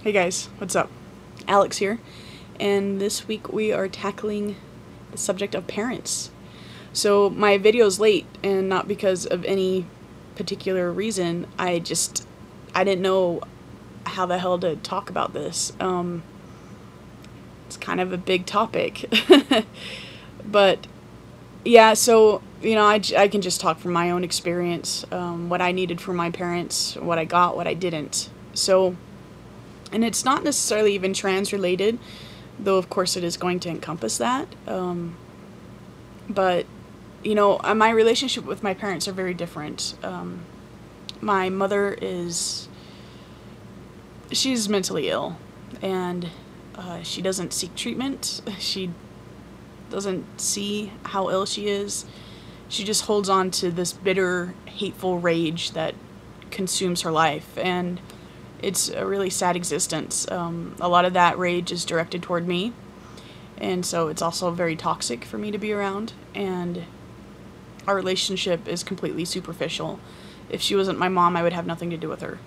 Hey guys, what's up? Alex here, and this week we are tackling the subject of parents. So my video's late, and not because of any particular reason. I didn't know how the hell to talk about this. It's kind of a big topic. But yeah, so I can just talk from my own experience, what I needed from my parents, what I got, what I didn't. So, and it's not necessarily even trans related, though of course it is going to encompass that. But my relationship with my parents are very different. My mother she's mentally ill, and she doesn't seek treatment. She doesn't see how ill she is. She just holds on to this bitter, hateful rage that consumes her life, and it's a really sad existence. A lot of that rage is directed toward me, and so it's also very toxic for me to be around, and our relationship is completely superficial. If she wasn't my mom, I would have nothing to do with her.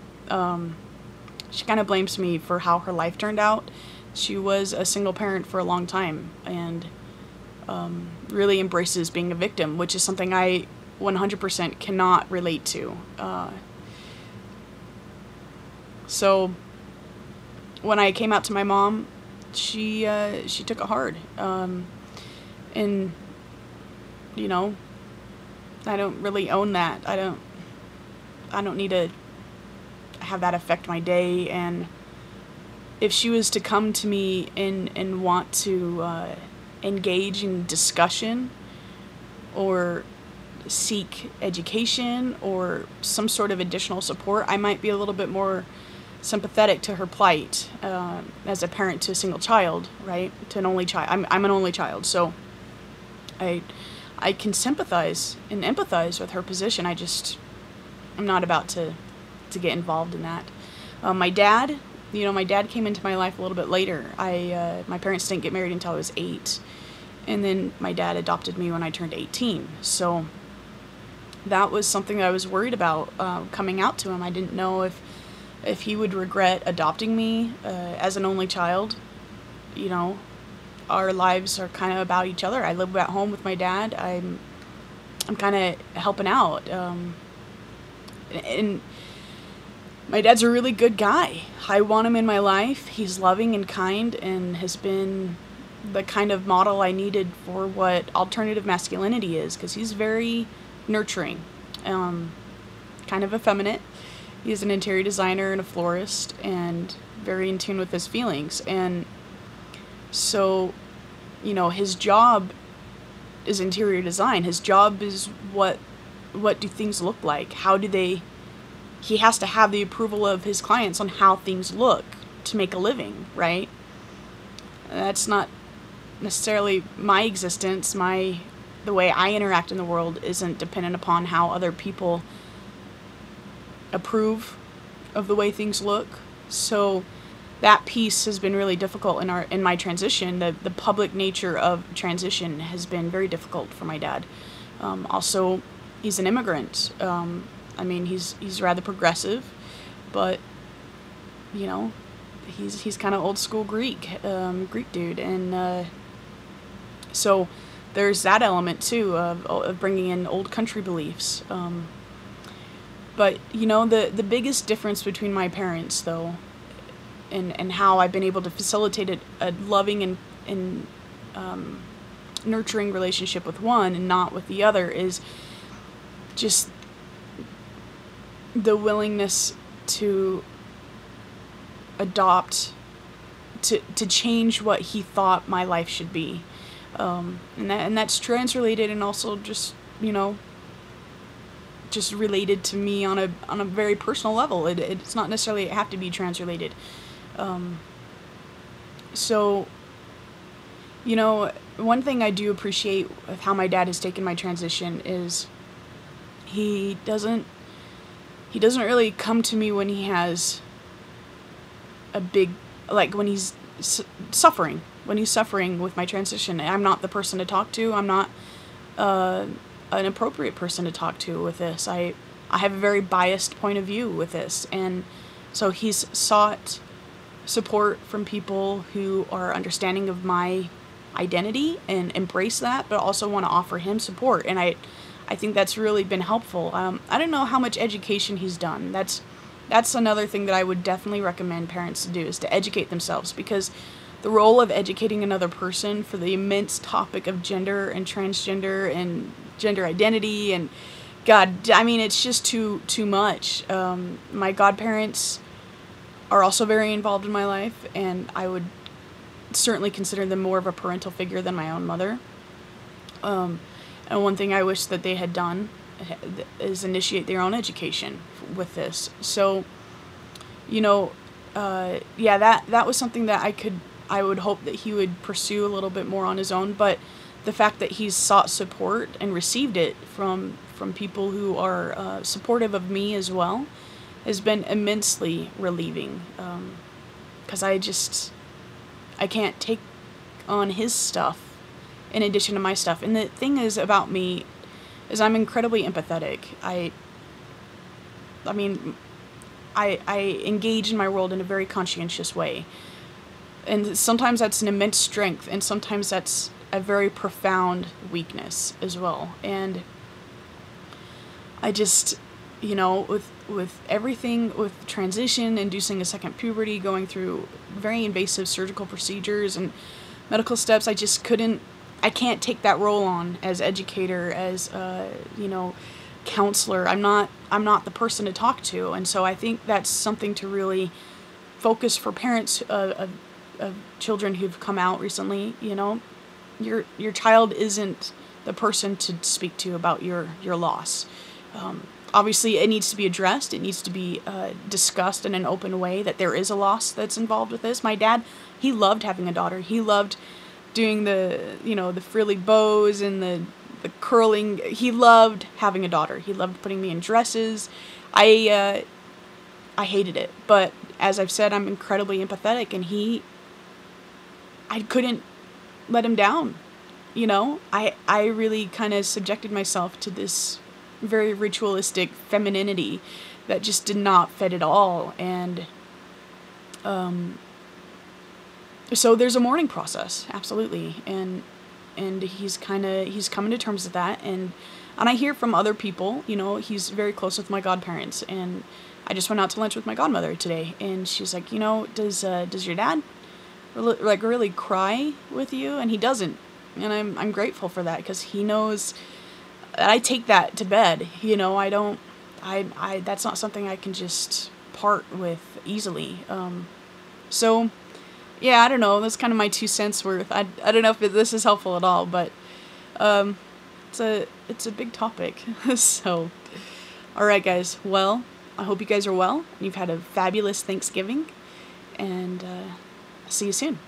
She kind of blames me for how her life turned out. She was a single parent for a long time, and really embraces being a victim, which is something I 100% cannot relate to. So when I came out to my mom, she took it hard, and I don't really own that. I don't need to have that affect my day. And if she was to come to me and want to engage in discussion or seek education or some sort of additional support, I might be a little bit more sympathetic to her plight, as a parent to a single child, right? To an only child. I'm an only child, so I can sympathize and empathize with her position. I'm not about to get involved in that. My dad, my dad came into my life a little bit later. My parents didn't get married until I was 8, and then my dad adopted me when I turned 18. So that was something that I was worried about, coming out to him. I didn't know if he would regret adopting me as an only child. Our lives are kind of about each other. I live at home with my dad. I'm kind of helping out, and my dad's a really good guy. I want him in my life. He's loving and kind, and has been the kind of model I needed for what alternative masculinity is, because he's very nurturing, kind of effeminate. He's an interior designer and a florist, and very in tune with his feelings. And so, his job is interior design. His job is what do things look like? He has to have the approval of his clients on how things look to make a living, right? That's not necessarily my existence. The way I interact in the world isn't dependent upon how other people approve of the way things look. So that piece has been really difficult in my transition. The public nature of transition has been very difficult for my dad. Also, he's an immigrant. He's rather progressive, but he's kind of old school Greek dude, and so there's that element too of bringing in old country beliefs. But the biggest difference between my parents, though, and how I've been able to facilitate a loving and nurturing relationship with one and not with the other, is just the willingness to adopt, to change what he thought my life should be, and that's trans-related, and also just related to me on a very personal level. It's not necessarily have to be trans-related. So one thing I do appreciate of how my dad has taken my transition is he doesn't really come to me when he has a big, when he's suffering. When he's suffering with my transition, I'm not the person to talk to. I'm not an appropriate person to talk to with this. I have a very biased point of view with this, and so he's sought support from people who are understanding of my identity and embrace that, but also want to offer him support. And I think that's really been helpful. I don't know how much education he's done. That's another thing that I would definitely recommend parents to do, is to educate themselves, because the role of educating another person for the immense topic of gender and transgender and gender identity, and God, I mean, it's just too much. My godparents are also very involved in my life, and I would certainly consider them more of a parental figure than my own mother. And one thing I wish that they had done is initiate their own education with this. So, you know, yeah, that was something that I would hope that he would pursue a little bit more on his own. But the fact that he's sought support and received it from people who are supportive of me as well has been immensely relieving. Because I can't take on his stuff in addition to my stuff. And the thing is about me is I'm incredibly empathetic. I engage in my world in a very conscientious way. And sometimes that's an immense strength, and sometimes that's a very profound weakness as well. And I just, you know, with everything, with transition, inducing a second puberty, going through very invasive surgical procedures and medical steps, I can't take that role on as educator, as, you know, counselor. I'm not the person to talk to. And so I think that's something to really focus for parents of children who've come out recently. You know, your child isn't the person to speak to about your loss. Obviously, it needs to be addressed. It needs to be discussed in an open way, that there is a loss that's involved with this. My dad, he loved having a daughter. He loved doing the, you know, the frilly bows and the curling. He loved having a daughter. He loved putting me in dresses. I hated it. But as I've said, I'm incredibly empathetic, and I couldn't let him down. You know, I really kind of subjected myself to this very ritualistic femininity that just did not fit at all. And so there's a mourning process, absolutely, and he's coming to terms with that, and I hear from other people, you know, he's very close with my godparents, and I just went out to lunch with my godmother today, and she's like, you know, does your dad really cry with you? And he doesn't, and I'm grateful for that, because he knows that I take that to bed. You know, that's not something I can just part with easily. So yeah, I don't know, that's kind of my 2 cents worth. I don't know if this is helpful at all, but it's a big topic. So alright guys, well, I hope you guys are well, and you've had a fabulous Thanksgiving, and see you soon.